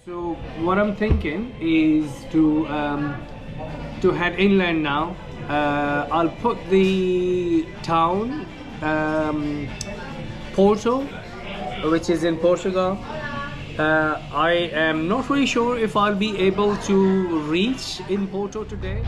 So what I'm thinking is to head inland now. I'll put the town Porto, which is in Portugal. I am not really sure if I'll be able to reach in Porto today.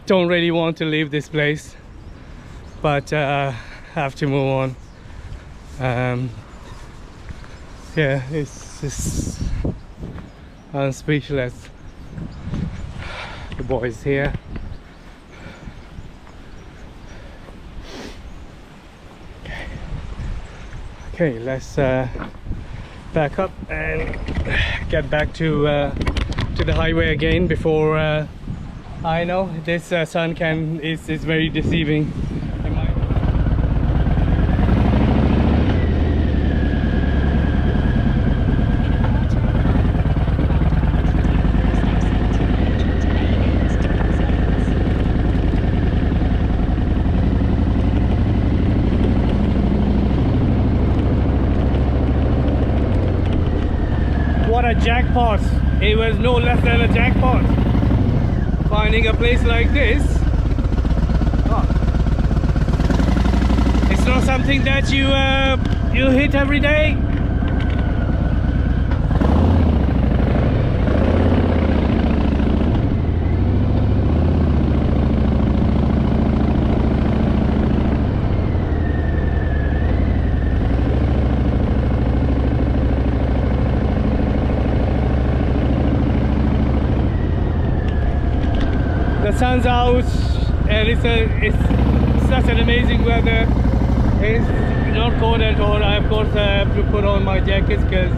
Don't really want to leave this place, but have to move on. Yeah, it's just I'm speechless. The boys here. Okay, let's back up and get back to the highway again before I know this sun is very deceiving. What a jackpot! It was no less than a jackpot. Finding a place like this. Oh. It's not something that you hit every day. The sun's out and it's such an amazing weather. It's not cold at all. I of course have to put on my jackets because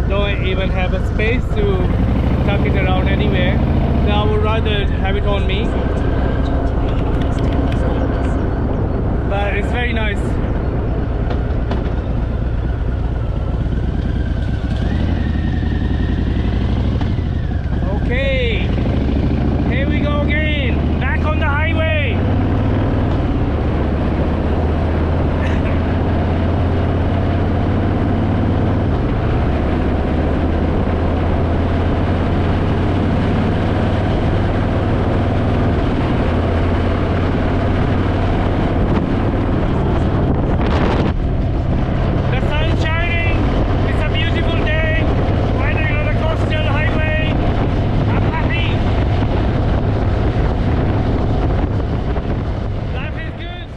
don't even have a space to tuck it around anywhere. So I would rather have it on me. But it's very nice. Okay. Here we go again, back on the highway. The sun's shining, it's a beautiful day, riding on the coastal highway. I'm happy. Life is good.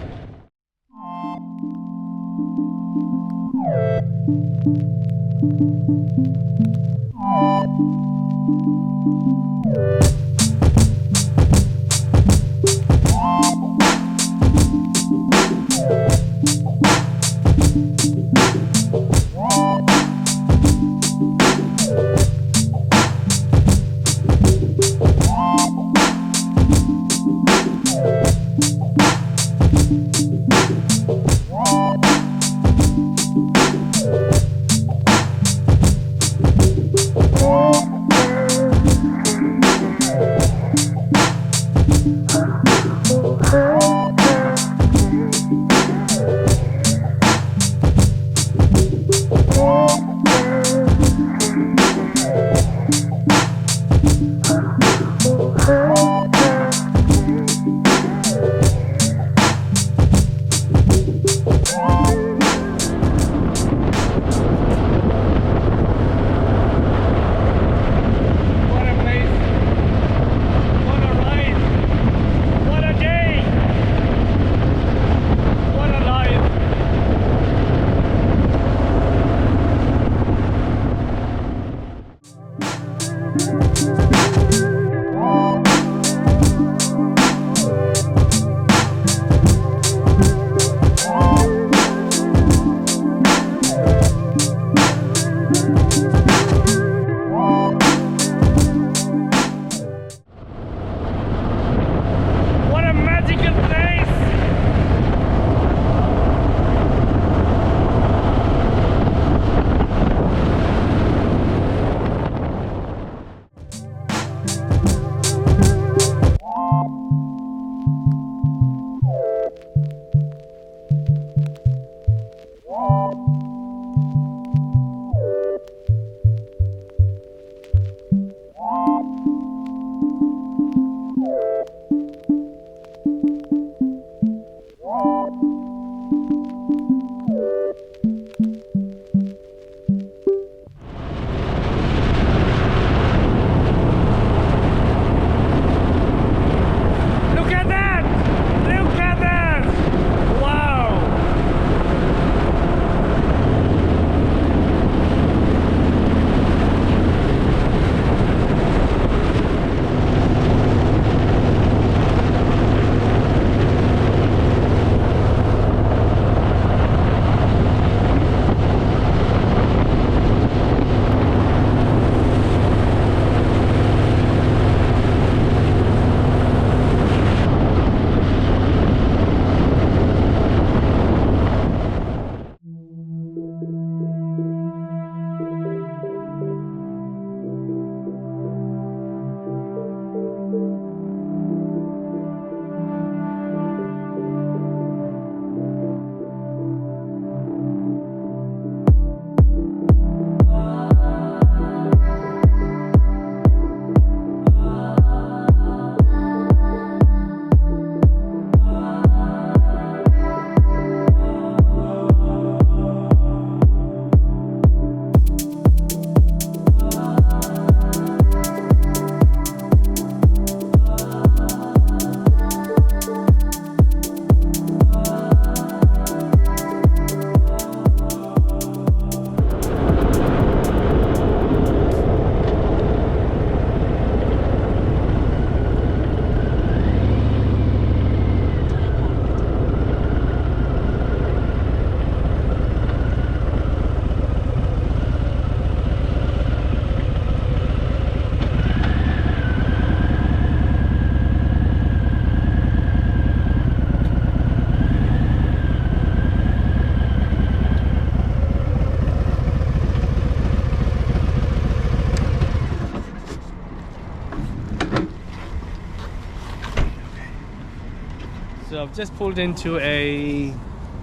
I've just pulled into a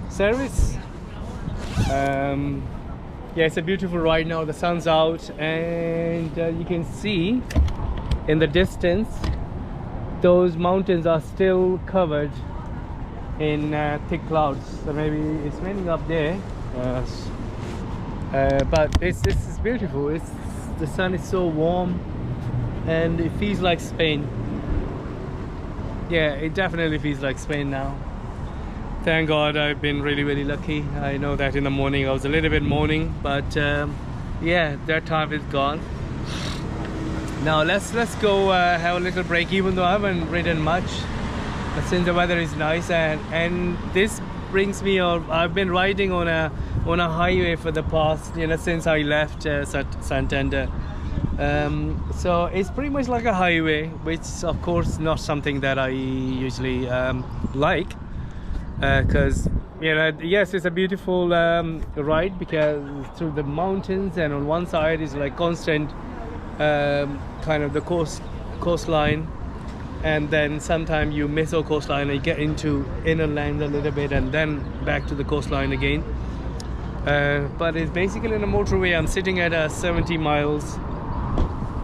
service. Yeah, it's a beautiful ride now. The sun's out, and you can see in the distance those mountains are still covered in thick clouds. So maybe it's raining up there, but this is beautiful. The sun is so warm, and it feels like Spain. Yeah, it definitely feels like Spain now. Thank God I've been really lucky. I know that in the morning I was a little bit moaning, but yeah, that time is gone. Now let's go have a little break, even though I haven't ridden much, but since the weather is nice, and this brings me I've been riding on a highway for the past, since I left Santander. So it's pretty much like a highway, which of course not something that I usually like, because yes, it's a beautiful ride because through the mountains, and on one side is like constant kind of the coastline, and then sometimes you miss a coastline and you get into inner land a little bit and then back to the coastline again. But it's basically in a motorway. I'm sitting at 70 miles,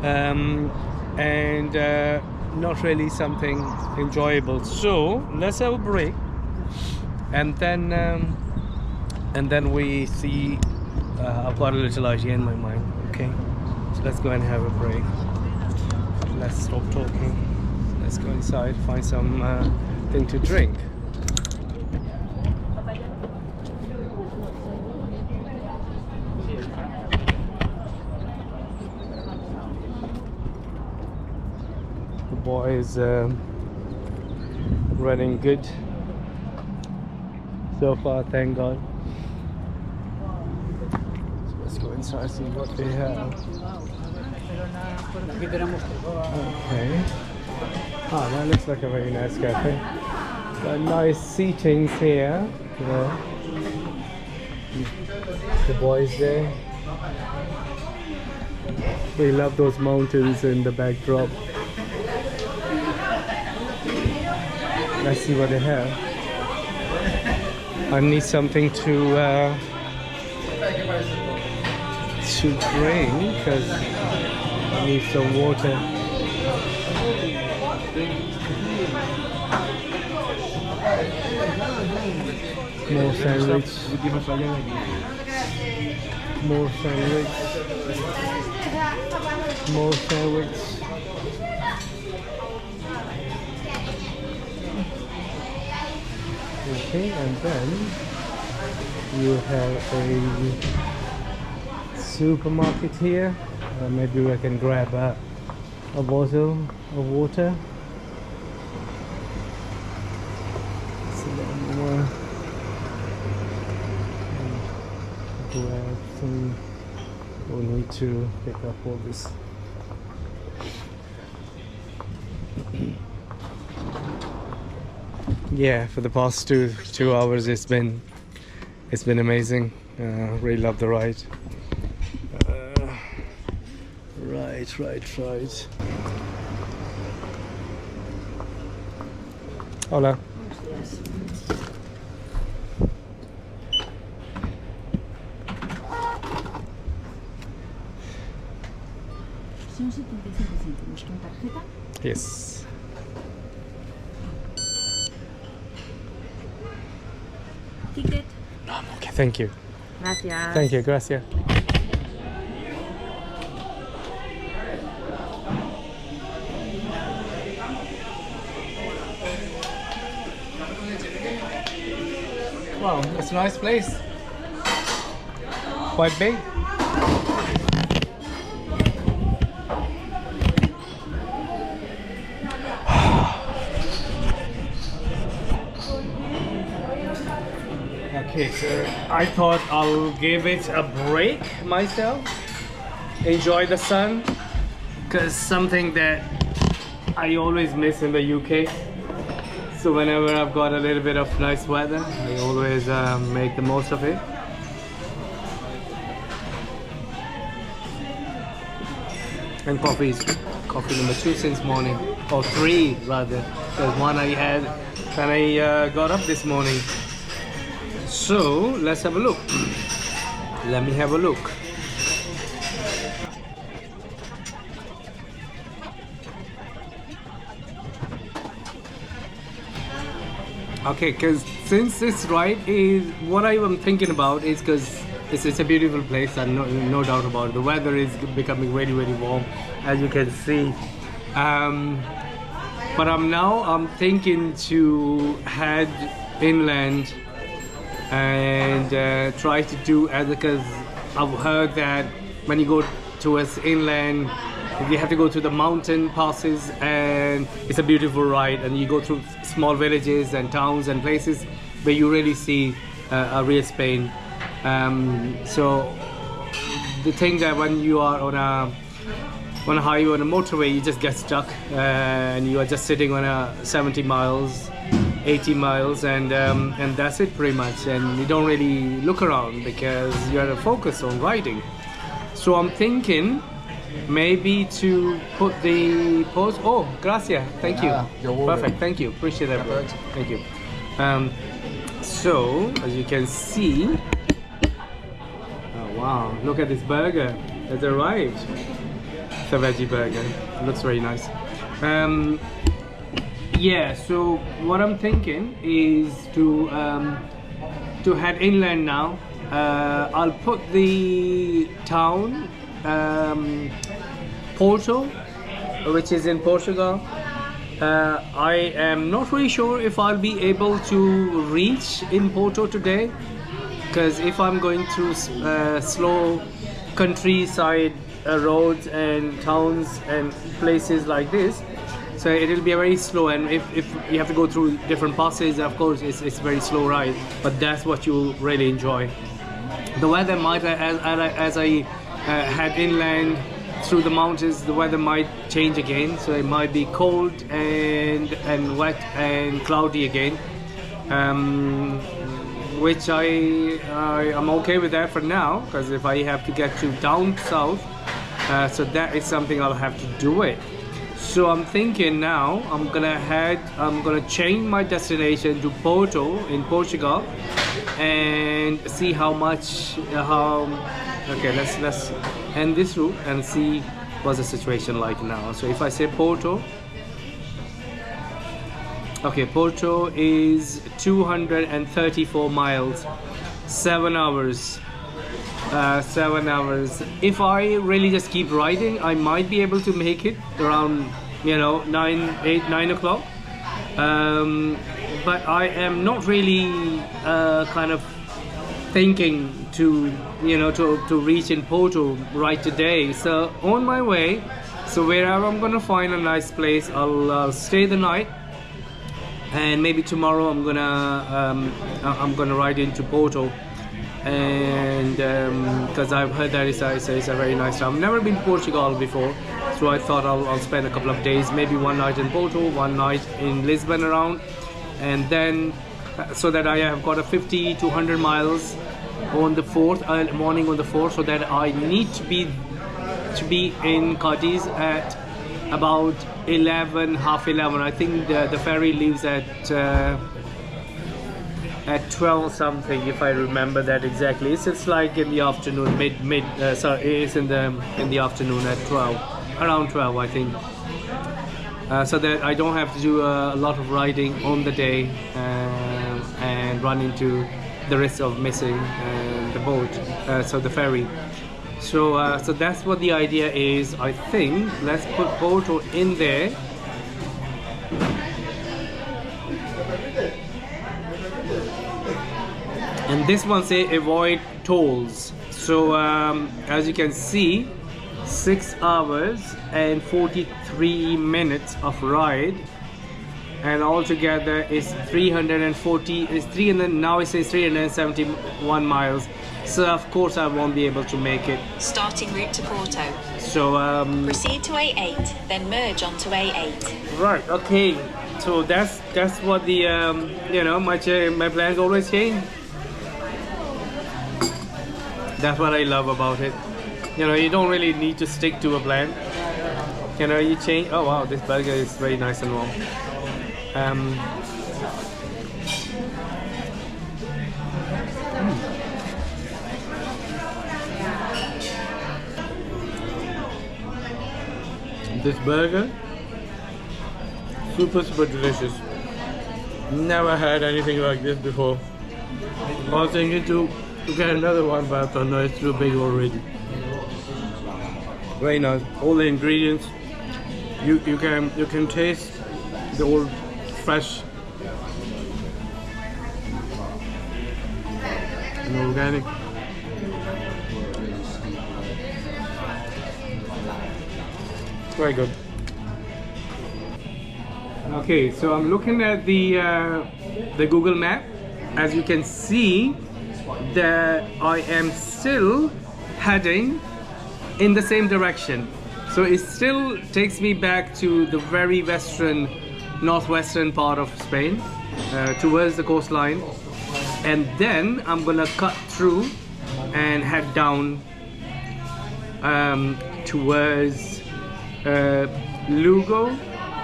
and not really something enjoyable. So let's have a break, and then we see. I've got a little idea in my mind. Okay, so let's go and have a break. Let's stop talking. Let's go inside, find some thing to drink. The boy is running good so far, thank God. So let's go inside, see what they have. Okay. Ah, that looks like a very nice cafe. Got nice seatings here. The boys there. We love those mountains in the backdrop. Let's see what they have. I need something to drink because I need some water. More sandwich. More sandwich. More sandwich. Okay, and then you have a supermarket here. Maybe I can grab a bottle of water. Grab some. We'll need to pick up all this. Yeah, for the past two hours it's been amazing. Really love the ride. Right. Hola. Son 75 céntimos con tarjeta. Yes. Ticket. No, I'm okay. Thank you. Gracias. Thank you. Gracias. Wow, it's a nice place. Quite big. Okay, so I thought I'll give it a break myself, enjoy the sun, because something that I always miss in the UK. So whenever I've got a little bit of nice weather, I always make the most of it. And coffee number 2 since morning, or 3 rather, because one I had when I got up this morning. So let's have a look. Let me have a look. Okay, because since this ride is what I am thinking about is because it's a beautiful place and no doubt about it. The weather is becoming really warm, as you can see. But I'm thinking to head inland and try to do, because I've heard that when you go towards inland, you have to go through the mountain passes, and it's a beautiful ride, and you go through small villages and towns and places where you really see a real Spain. So the thing that when you are on a highway, on a motorway, you just get stuck and you are just sitting on a 70 miles, 80 miles, and that's it pretty much, and you don't really look around because you are focused on riding. So I'm thinking maybe to put the post. Oh, gracias, thank you. Perfect, thank you, appreciate that, bro. Thank you. So as you can see, oh wow, look at this burger that's arrived. It's a veggie burger, it looks very nice. Yeah, so what I'm thinking is to head inland now. I'll put the town Porto, which is in Portugal. I am not really sure if I'll be able to reach in Porto today, because if I'm going through slow countryside roads and towns and places like this, so it'll be very slow, and if you have to go through different passes, of course it's very slow ride, but that's what you really enjoy. The weather might, as I head inland through the mountains, the weather might change again, so it might be cold and wet and cloudy again, which I'm okay with that for now, because if I have to get to down south, so that is something I'll have to do it. So I'm thinking now I'm gonna change my destination to Porto in Portugal and see okay, let's end this route and see what's the situation like now. So if I say Porto, okay, Porto is 234 miles, 7 hours. 7 hours. If I really just keep riding, I might be able to make it around 9 o'clock. But I am not really kind of thinking to reach in Porto right today. So on my way, so wherever I'm gonna find a nice place, I'll stay the night, and maybe tomorrow I'm gonna ride into Porto, and because I've heard that it's a very nice town. I've never been to Portugal before, so I thought I'll spend a couple of days, maybe one night in Porto, one night in Lisbon around, and then so that I have got a 50 to 100 miles on the 4th, morning on the 4th, so that I need to be in Cádiz at about 11, half 11. I think the ferry leaves at 12 something, if I remember that exactly. It's like in the afternoon, it's in the afternoon at 12, around 12 I think. So that I don't have to do a lot of riding on the day and run into the risk of missing the boat, so the ferry. So so that's what the idea is. I think let's put Porto in there. And this one say avoid tolls. So as you can see, 6 hours and 43 minutes of ride, and altogether is 340. Now it says 371 miles. So of course I won't be able to make it. Starting route to Porto. So proceed to A8, then merge onto A8. Right. Okay. So that's what the my plans always change. That's what I love about it. You don't really need to stick to a plan. Canary chain. Oh wow, this burger is very nice and warm. This burger, super delicious. Never had anything like this before. I was thinking to get another one, but I thought no, it's too big already. Very nice. All the ingredients, you can taste the old fresh and organic. Very good. Okay, so I'm looking at the Google map. As you can see, that I am still heading in the same direction. So it still takes me back to the very northwestern part of Spain, towards the coastline, and then I'm gonna cut through and head down towards Lugo.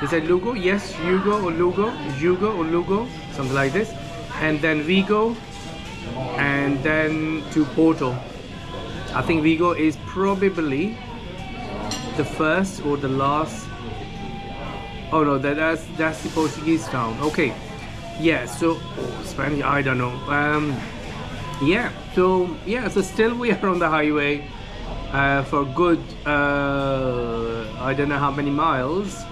Is that Lugo? Yes, Yugo or Lugo, something like this. And then Vigo, and then to Porto. I think Vigo is probably the first or the last. Oh no, that's the Portuguese town. Okay, yeah. So Spanish, I don't know. Yeah. So still we are on the highway for good. I don't know how many miles.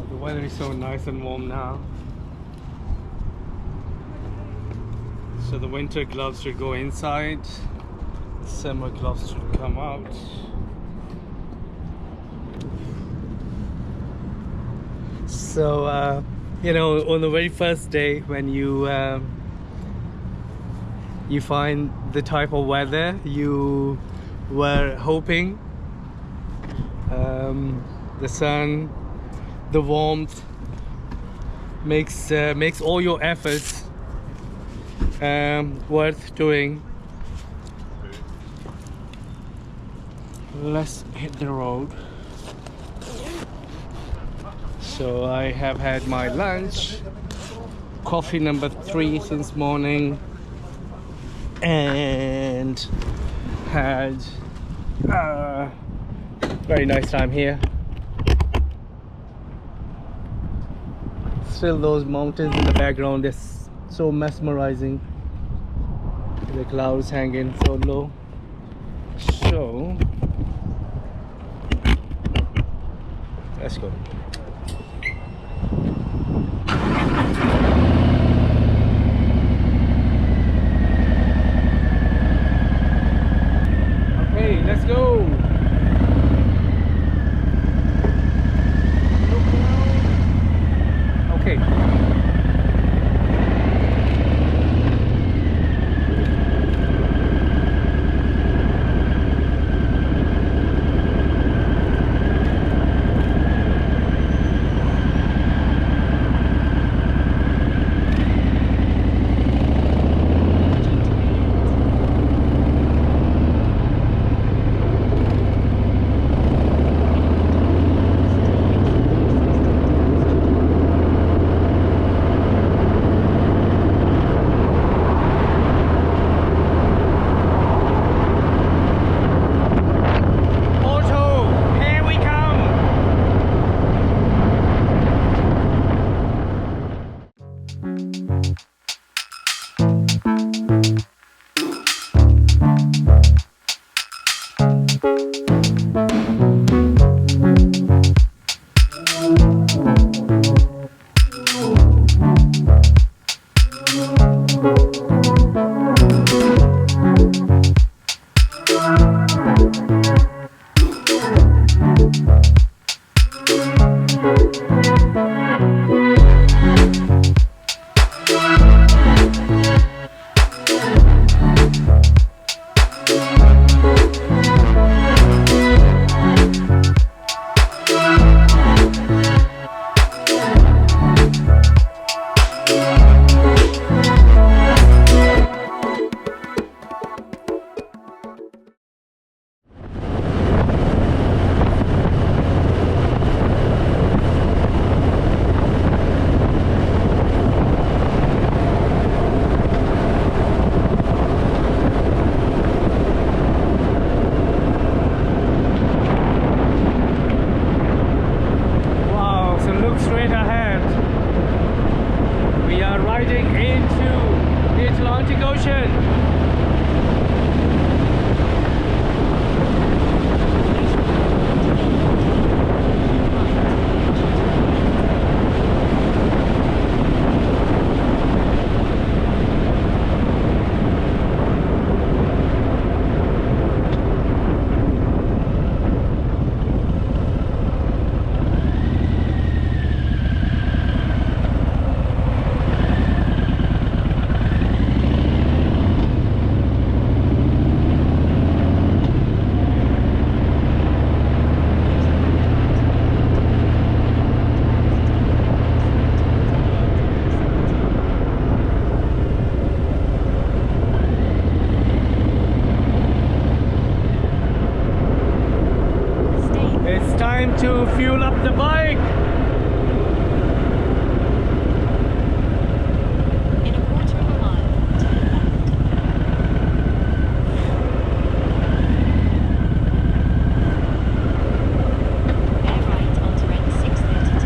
The weather is so nice and warm now. So the winter gloves should go inside, the summer gloves should come out. So on the very first day when you find the type of weather you were hoping, the sun, the warmth makes all your efforts worth doing. Let's hit the road. So I have had my lunch, coffee number 3 since morning, and had a very nice time here. Still those mountains in the background, they're so mesmerizing. The clouds hanging so low. So let's go. Okay, let's go. Okay. Atlantic Ocean. Time to fuel up the bike. In a quarter of a mile, turn left. Bear right onto N632.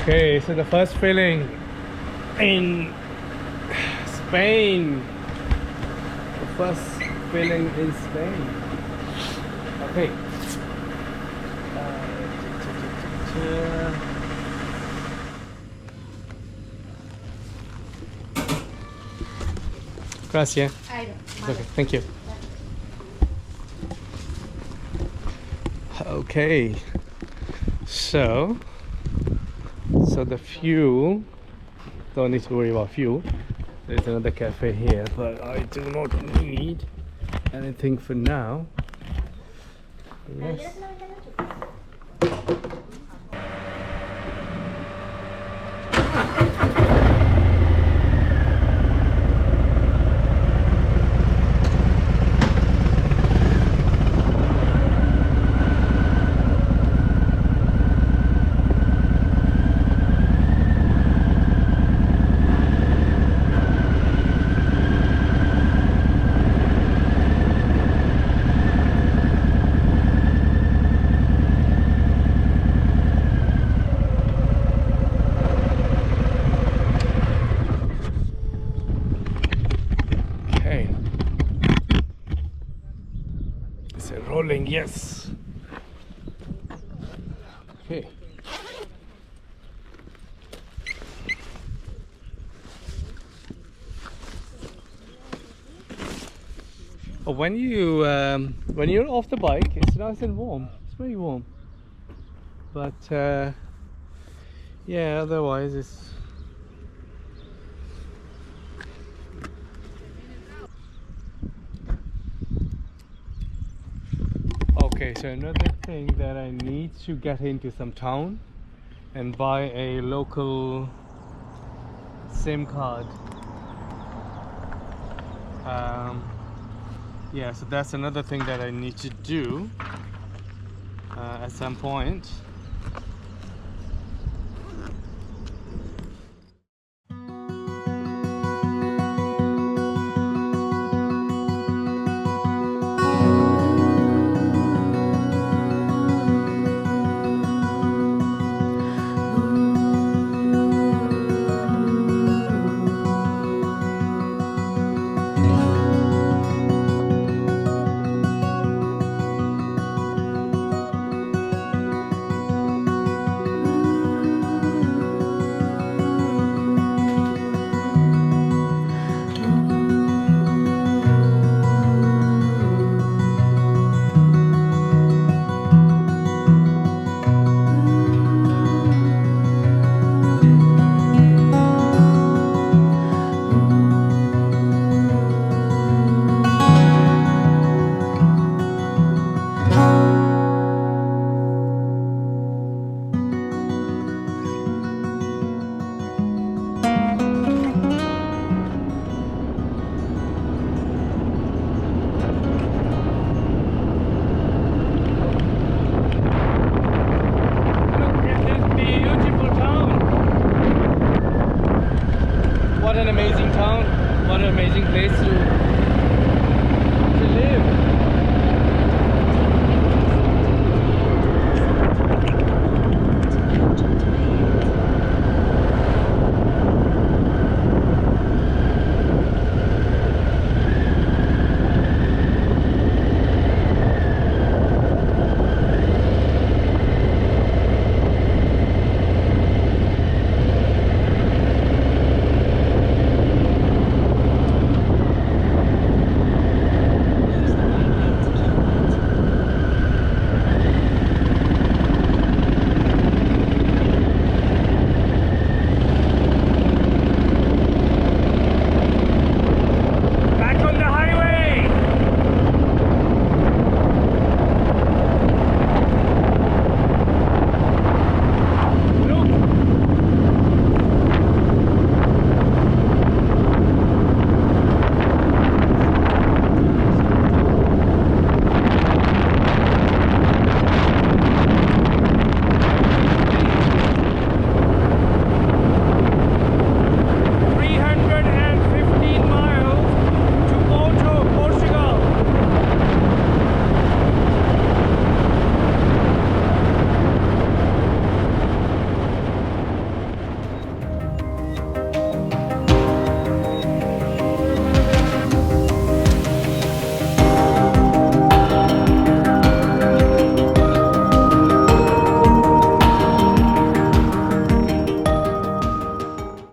Okay, so the first filling in Spain. The first filling in Spain. Okay. Gracias. Okay, thank you. Okay, so the fuel, don't need to worry about fuel. There's another cafe here, but I do not need anything for now. Yes. Rolling, yes. Okay. When you're off the bike, it's nice and warm. It's very warm. But yeah, otherwise it's. Okay, so another thing that I need to get into some town and buy a local SIM card. Yeah, so that's another thing that I need to do at some point. What an amazing town, what an amazing place to